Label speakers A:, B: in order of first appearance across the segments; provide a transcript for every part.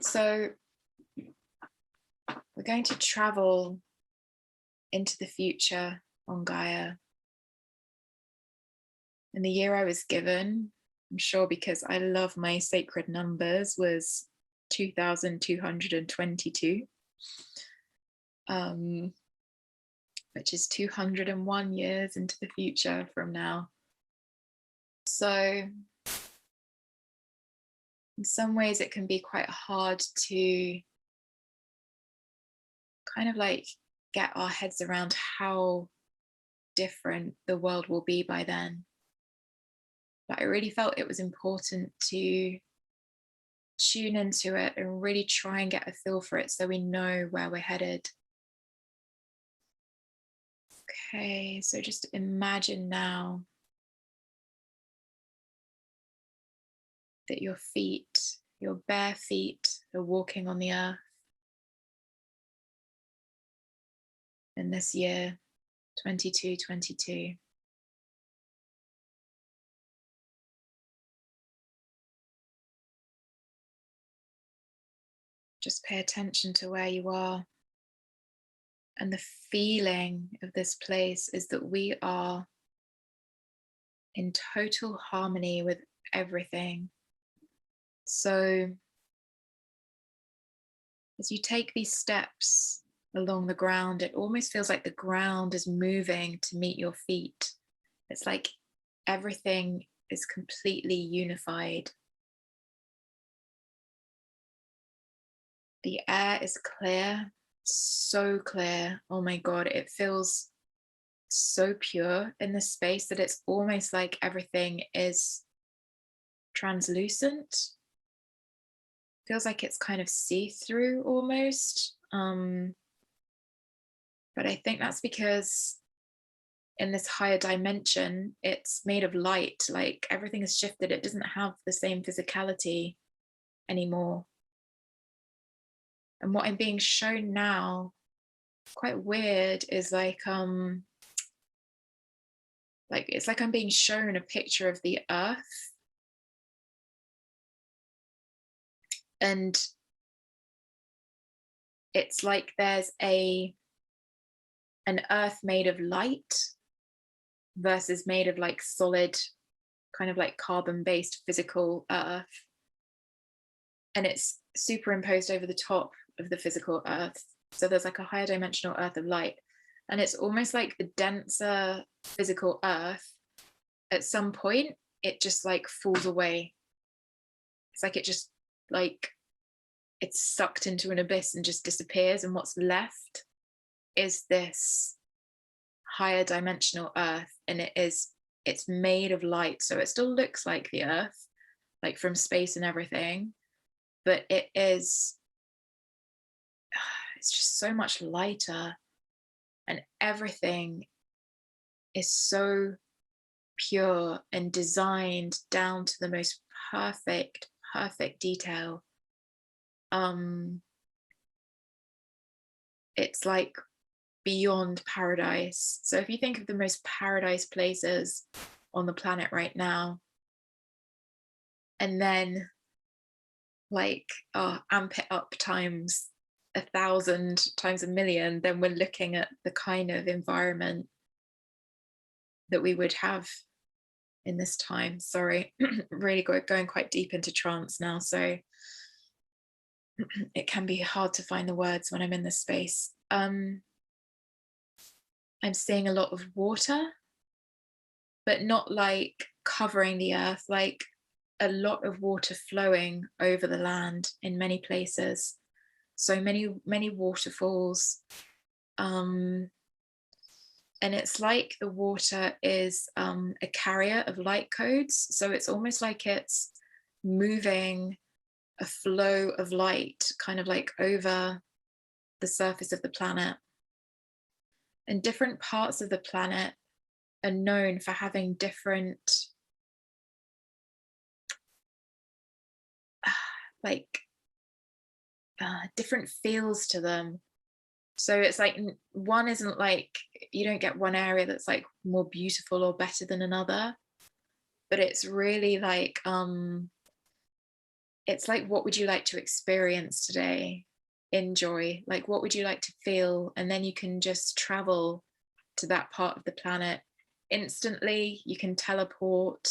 A: So we're going to travel into the future on Gaia. And the year I was given, I'm sure because I love my sacred numbers, was 2222, which is 201 years into the future from now. So in some ways it can be quite hard to kind of like get our heads around how different the world will be by then. But I really felt it was important to tune into it and really try and get a feel for it so we know where we're headed. Okay, so just imagine now that your feet, your bare feet, are walking on the earth in this year, 2222. Just pay attention to where you are. And the feeling of this place is that we are in total harmony with everything. So as you take these steps along the ground, it almost feels like the ground is moving to meet your feet. It's like everything is completely unified. The air is clear, so clear. Oh my God, it feels so pure in this space that it's almost like everything is translucent. Feels like it's kind of see-through almost. But I think that's because in this higher dimension, it's made of light, like everything has shifted. It doesn't have the same physicality anymore. And what I'm being shown now, quite weird, is like it's like I'm being shown a picture of the earth. And it's like there's an earth made of light versus made of like solid, kind of like carbon-based physical earth. And it's superimposed over the top of the physical earth. So there's like a higher dimensional earth of light. And it's almost like the denser physical earth, at some point, it just like falls away. It's like it just like it's sucked into an abyss and just disappears. And what's left is this higher dimensional earth. And it's made of light. So it still looks like the earth, like from space and everything. But it's just so much lighter, and everything is so pure and designed down to the most perfect detail. It's like beyond paradise. So if you think of the most paradise places on the planet right now, and then like amp it up times 1,000 times 1,000,000, then we're looking at the kind of environment that we would have in this time. Sorry, really going quite deep into trance now, so it can be hard to find the words when I'm in this space. I'm seeing a lot of water, but not like covering the earth, like a lot of water flowing over the land in many places. So many waterfalls. And it's like the water is a carrier of light codes. So it's almost like it's moving a flow of light kind of like over the surface of the planet. And different parts of the planet are known for having different different feels to them. So it's like one isn't like, you don't get one area that's like more beautiful or better than another, but it's really like it's like, what would you like to experience today? Enjoy, like, what would you like to feel? And then you can just travel to that part of the planet instantly. You can teleport.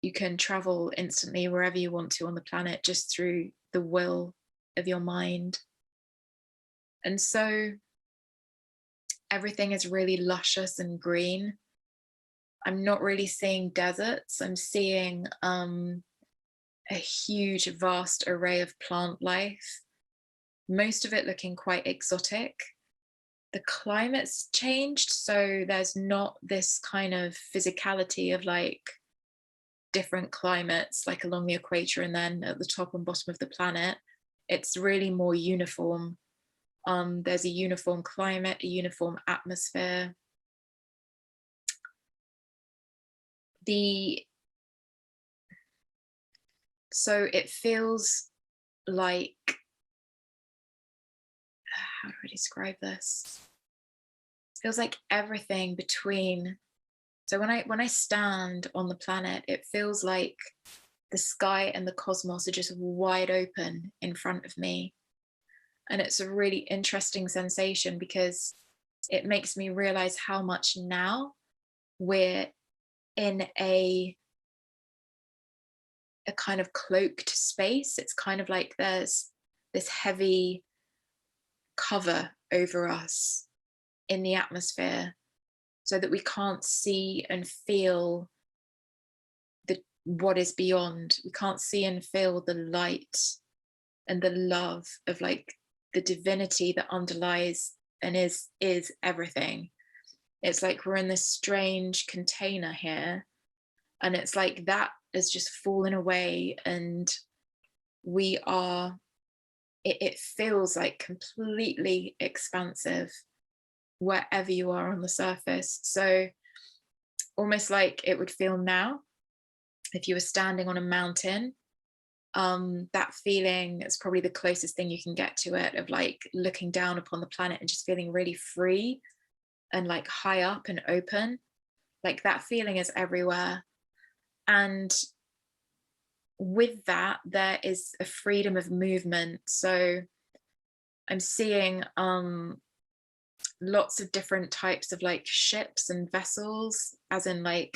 A: You can travel instantly wherever you want to on the planet just through the will of your mind. And so everything is really luscious and green. I'm not really seeing deserts. I'm seeing a huge, vast array of plant life, most of it looking quite exotic. The climate's changed, so there's not this kind of physicality of like different climates, like along the equator and then at the top and bottom of the planet. It's really more uniform. There's a uniform climate, a uniform atmosphere. So it feels like, how do I describe this? It feels like everything between. So when I stand on the planet, it feels like the sky and the cosmos are just wide open in front of me. And it's a really interesting sensation because it makes me realize how much now we're in a kind of cloaked space. It's kind of like there's this heavy cover over us in the atmosphere so that we can't see and feel what is beyond. We can't see and feel the light and the love of like the divinity that underlies and is everything. It's like we're in this strange container here, and it's like that has just fallen away, and we are, it feels like completely expansive wherever you are on the surface. So almost like it would feel now if you were standing on a mountain. That feeling is probably the closest thing you can get to it, of like looking down upon the planet and just feeling really free and like high up and open. Like that feeling is everywhere. And with that, there is a freedom of movement. So I'm seeing lots of different types of like ships and vessels, as in like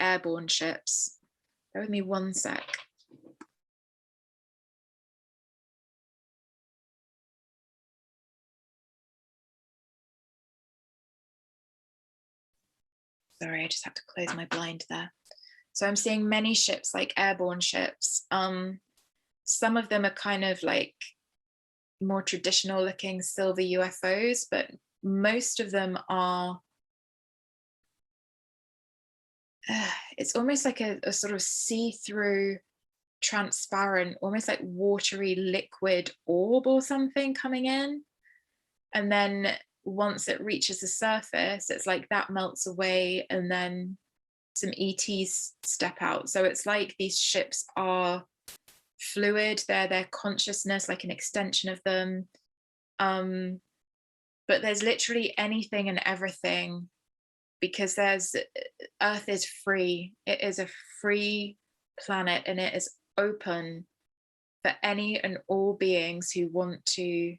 A: airborne ships. Bear with me one sec. Sorry, I just had to close my blind there. So I'm seeing many ships, like airborne ships. Some of them are kind of like more traditional looking silver UFOs, but most of them are, it's almost like a sort of see-through, transparent, almost like watery liquid orb or something coming in. And then once it reaches the surface, it's like that melts away and then some ETs step out. So it's like these ships are fluid, they're their consciousness, like an extension of them. But there's literally anything and everything, because Earth is free. It is a free planet, and it is open for any and all beings who want to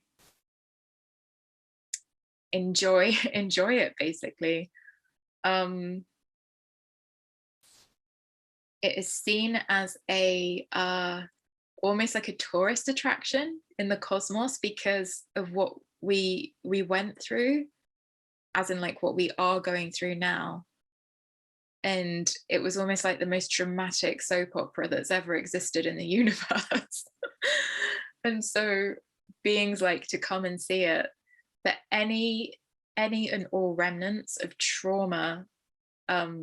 A: enjoy it, basically. It is seen as a almost like a tourist attraction in the cosmos because of what we went through, as in like what we are going through now. And it was almost like the most dramatic soap opera that's ever existed in the universe. And so beings like to come and see it, that any and all remnants of trauma, of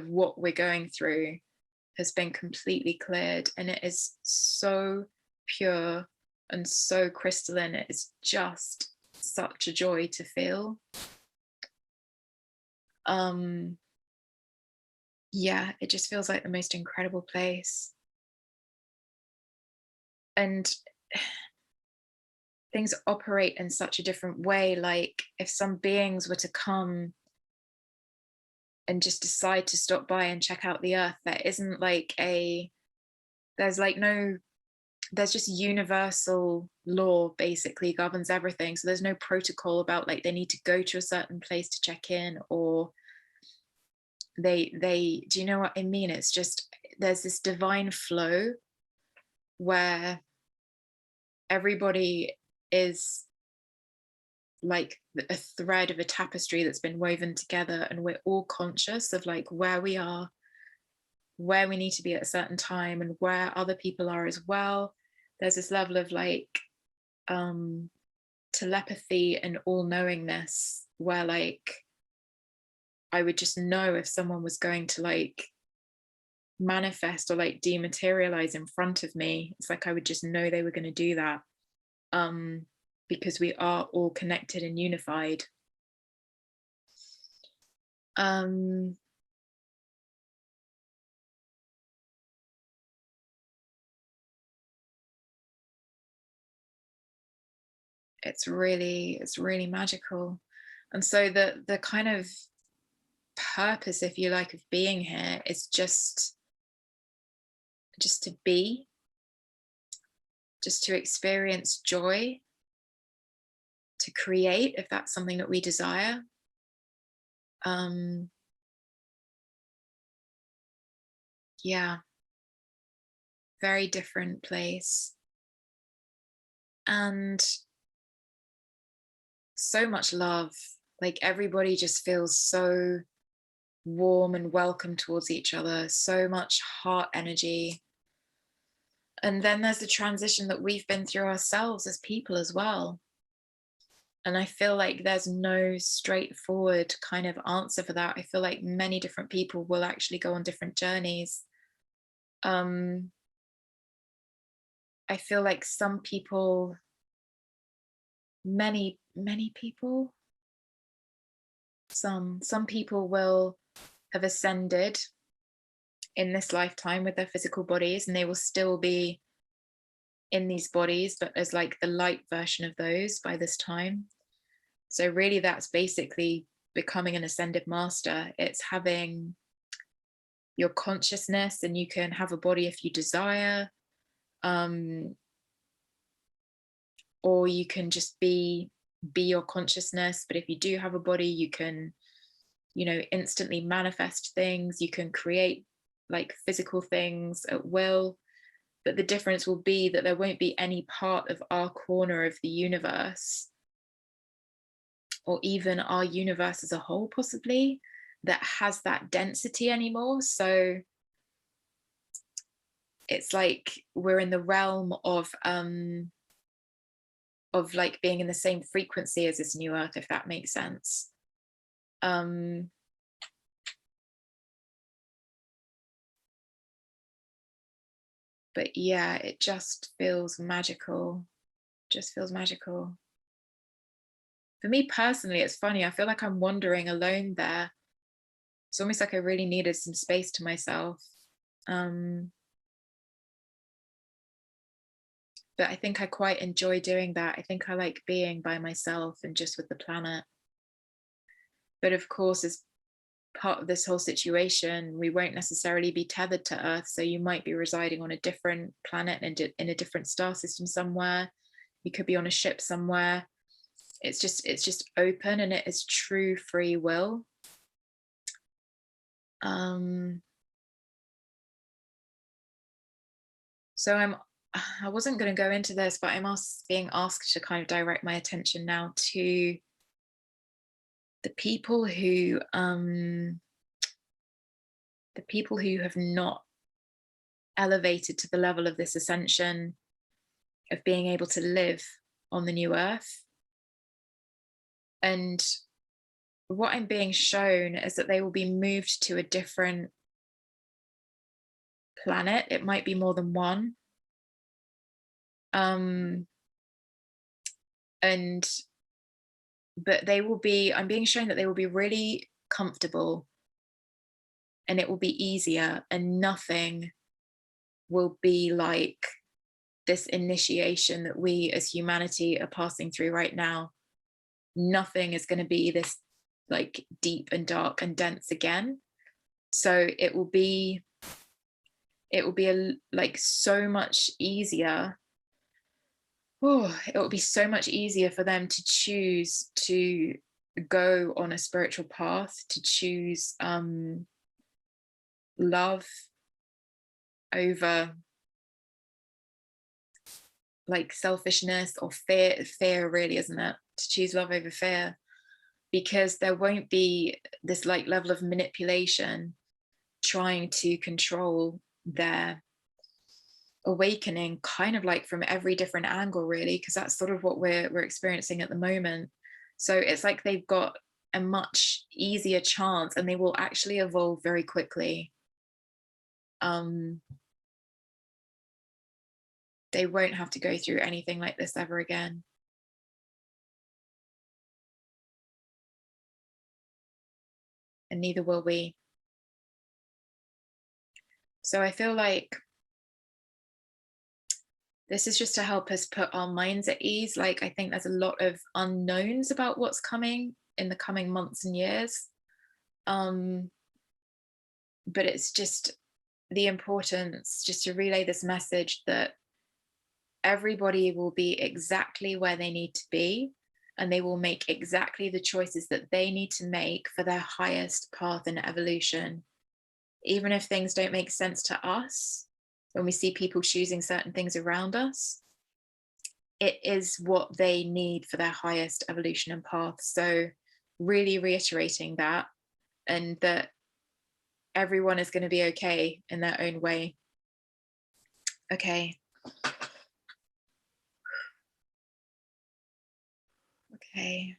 A: what we're going through, has been completely cleared, and it is so pure and so crystalline. It is just such a joy to feel. Yeah, it just feels like the most incredible place. And things operate in such a different way. Like if some beings were to come and just decide to stop by and check out the earth, there isn't like there's like no, there's just universal law basically governs everything. So there's no protocol about like they need to go to a certain place to check in, or they do you know what I mean? It's just, there's this divine flow where everybody is like a thread of a tapestry that's been woven together, and we're all conscious of like where we are, where we need to be at a certain time, and where other people are as well. There's this level of like telepathy and all-knowingness where like I would just know if someone was going to like manifest or like dematerialize in front of me. It's like I would just know they were going to do that, because we are all connected and unified. It's really magical. And so the kind of purpose, if you like, of being here is just to be, just to experience joy, to create if that's something that we desire. Yeah, very different place, and so much love. Like everybody just feels so warm and welcome towards each other, so much heart energy. And then there's the transition that we've been through ourselves as people as well. And I feel like there's no straightforward kind of answer for that. I feel like many different people will actually go on different journeys. I feel like some people, many people, some people will have ascended in this lifetime with their physical bodies, and they will still be in these bodies, but as like the light version of those by this time. So really that's basically becoming an ascended master. It's having your consciousness, and you can have a body if you desire, or you can just be your consciousness. But if you do have a body, you can, you know, instantly manifest things, you can create like physical things at will. But the difference will be that there won't be any part of our corner of the universe, or even our universe as a whole possibly, that has that density anymore. So it's like we're in the realm of like being in the same frequency as this new earth, if that makes sense. But yeah, it just feels magical. Just feels magical. For me personally, it's funny, I feel like I'm wandering alone there. It's almost like I really needed some space to myself. But I think I quite enjoy doing that. I think I like being by myself and just with the planet. But of course, as part of this whole situation, we won't necessarily be tethered to Earth. So you might be residing on a different planet and in a different star system somewhere. You could be on a ship somewhere. It's just open, and it is true free will. So I wasn't going to go into this, but I'm being asked to kind of direct my attention now to the people who have not elevated to the level of this ascension of being able to live on the new earth. And what I'm being shown is that they will be moved to a different planet. It might be more than one. But they will be, I'm being shown that they will be really comfortable, and it will be easier, and nothing will be like this initiation that we as humanity are passing through right now. Nothing is going to be this like deep and dark and dense again. So it will be like so much easier. Oh, it will be so much easier for them to choose to go on a spiritual path, to choose love over like selfishness or fear really, isn't it? To choose love over fear, because there won't be this like level of manipulation trying to control their awakening, kind of like from every different angle really, because that's sort of what we're experiencing at the moment. So it's like they've got a much easier chance, and they will actually evolve very quickly. They won't have to go through anything like this ever again. And neither will we. So I feel like this is just to help us put our minds at ease. Like, I think there's a lot of unknowns about what's coming in the coming months and years. But it's just the importance just to relay this message that everybody will be exactly where they need to be, and they will make exactly the choices that they need to make for their highest path in evolution. Even if things don't make sense to us, when we see people choosing certain things around us, it is what they need for their highest evolution and path. So really reiterating that, and that everyone is going to be okay in their own way. Okay. Okay.